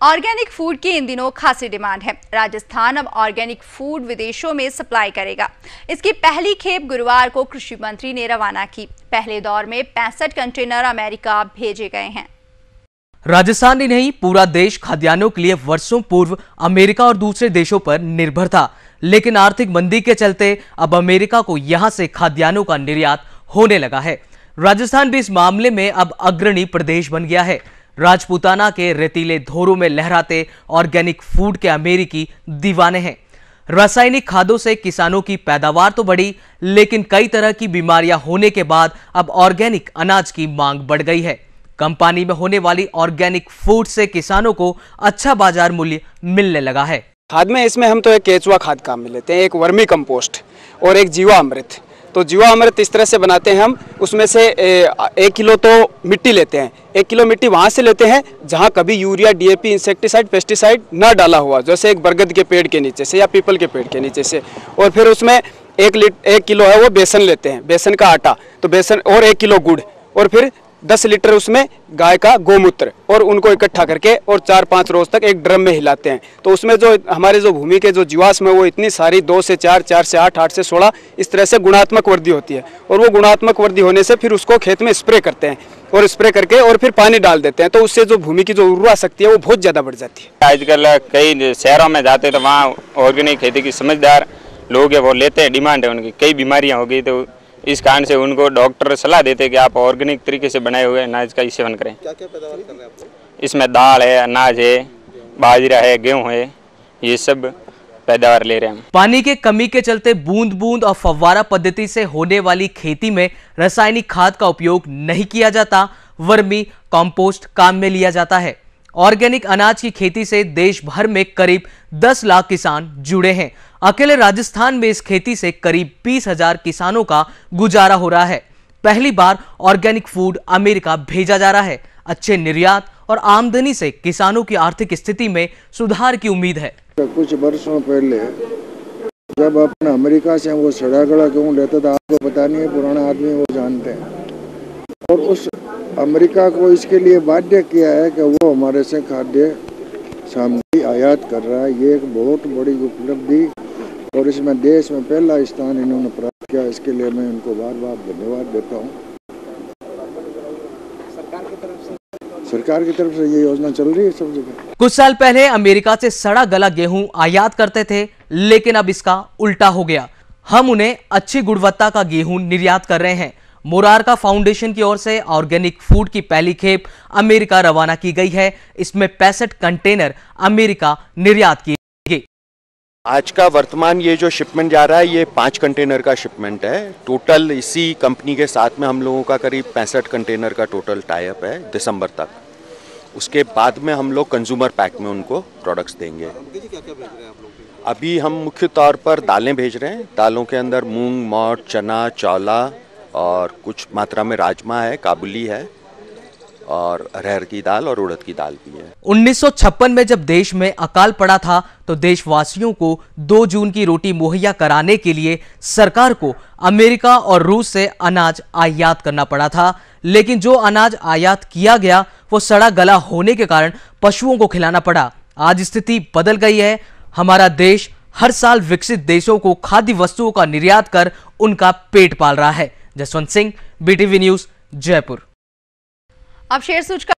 Organic food की इन दिनों खासी डिमांड है। राजस्थान अब ऑर्गेनिक फूड विदेशों में सप्लाई करेगा। इसकी पहली खेप गुरुवार को कृषि मंत्री ने रवाना की। पहले दौर में 65 कंटेनर अमेरिका भेजे गए हैं। राजस्थान ही नहीं, पूरा देश खाद्यान्नों के लिए वर्षों पूर्व अमेरिका और दूसरे देशों पर निर्भर था, लेकिन आर्थिक मंदी के चलते अब अमेरिका को यहां से खाद्यान्नों का निर्यात होने लगा है। राजस्थान भी इस मामले में अब अग्रणी प्रदेश बन गया है। राजपूताना के रेतीले धोरों में लहराते ऑर्गेनिक फूड के अमेरिकी दीवाने हैं। रासायनिक खादों से किसानों की पैदावार तो बढ़ी, लेकिन कई तरह की बीमारियां होने के बाद अब ऑर्गेनिक अनाज की मांग बढ़ गई है। कम पानी में होने वाली ऑर्गेनिक फूड से किसानों को अच्छा बाजार मूल्य मिलने लगा है। खाद में इसमें हम तो एक केचुआ खाद काम में लेते हैं, एक वर्मी कंपोस्ट और एक जीवा अमृत। तो जीवा अमृत इस तरह से बनाते हैं हम, उसमें से 1 किलो तो मिट्टी लेते हैं। 1 किलो मिट्टी वहाँ से लेते हैं जहाँ कभी यूरिया, डीएपी, इंसेक्टिसाइड, पेस्टिसाइड ना डाला हुआ, जैसे एक बरगद के पेड़ के नीचे से या पीपल के पेड़ के नीचे से। और फिर उसमें 1 किलो है वो बेसन लेते हैं, बेसन का आटा, तो बेसन और 1 किलो गुड़, और फिर 10 लीटर उसमें गाय का गोमूत्र, और उनको इकट्ठा करके और 4-5 रोज तक एक ड्रम में हिलाते हैं। तो उसमें जो हमारे जो भूमि के जो जीवाश्म है वो इतनी सारी 2 से 4, 4 से 8, 8 से 16 इस तरह से गुणात्मक वृद्धि होती है। और वो गुणात्मक वृद्धि होने से फिर उसको खेत में स्प्रे करते हैं, और स्प्रे करके और फिर पानी डाल देते हैं। तो उससे जो भूमि की जो उर्वरा शक्ति है वो बहुत ज़्यादा बढ़ जाती है। आजकल कई शहरों में जाते तो वहाँ ऑर्गेनिक खेती की समझदार लोग है वो लेते हैं, डिमांड है उनकी। कई बीमारियाँ हो गई तो इस कारण से उनको डॉक्टर सलाह देते हैं कि आप ऑर्गेनिक तरीके से बनाए हुए अनाज का ही सेवन करें। क्या क्या पैदावार कर रहे हैं आप? इसमें दाल है, अनाज है, बाजरा है, गेहूं है, ये सब पैदावार ले रहे हैं। पानी के कमी के चलते बूंद बूंद और फव्वारा पद्धति से होने वाली खेती में रासायनिक खाद का उपयोग नहीं किया जाता, वर्मी कंपोस्ट काम में लिया जाता है। ऑर्गेनिक अनाज की खेती से देश भर में करीब 10 लाख किसान जुड़े हैं। अकेले राजस्थान में इस खेती से करीब 20,000 किसानों का गुजारा हो रहा है। पहली बार ऑर्गेनिक फूड अमेरिका भेजा जा रहा है। अच्छे निर्यात और आमदनी से किसानों की आर्थिक स्थिति में सुधार की उम्मीद है। कुछ वर्षों पहले जब अपना अमेरिका से वो सड़ा गला गेहूँ लेता था, आपको पता नहीं है, पुराना आदमी वो जानते हैं, और उस अमेरिका को इसके लिए बाध्य किया है कि वो हमारे से खाद्य सामग्री आयात कर रहा है। ये एक बहुत बड़ी उपलब्धि और इसमें देश में पहला स्थान इन्होंने प्राप्त किया। इसके लिए मैं उनको बार बार धन्यवाद देता हूँ। सरकार की तरफ से ये योजना चल रही है सब जगह। कुछ साल पहले अमेरिका से सड़ा गला गेहूं आयात करते थे, लेकिन अब इसका उल्टा हो गया। हम उन्हें अच्छी गुणवत्ता का गेहूं निर्यात कर रहे हैं। मोरारका फाउंडेशन की ओर से ऑर्गेनिक फूड की पहली खेप अमेरिका रवाना की गई है। इसमें 65 कंटेनर अमेरिका निर्यात किए गए। आज का वर्तमान ये जो शिपमेंट जा रहा है ये 5 कंटेनर का शिपमेंट है। टोटल इसी कंपनी के साथ में हम लोगों का करीब 65 कंटेनर का टोटल टाई अप है दिसंबर तक। उसके बाद में हम लोग कंज्यूमर पैक में उनको प्रोडक्ट्स देंगे। क्या क्या भेज रहे हैं आप लोग? अभी हम मुख्य तौर पर दालें भेज रहे हैं। दालों के अंदर मूंग, मोट, चना, चौला और कुछ मात्रा में राजमा है, काबुली है, और अरहर की दाल और उड़द की दाल भी है। 1956 में जब देश में अकाल पड़ा था तो देशवासियों को 2 जून की रोटी मुहैया कराने के लिए सरकार को अमेरिका और रूस से अनाज आयात करना पड़ा था। लेकिन जो अनाज आयात किया गया वो सड़ा गला होने के कारण पशुओं को खिलाना पड़ा। आज स्थिति बदल गई है। हमारा देश हर साल विकसित देशों को खाद्य वस्तुओं का निर्यात कर उनका पेट पाल रहा है। Jaswant Singh, BTV news, Jaipur. अब शेयर सूचकांक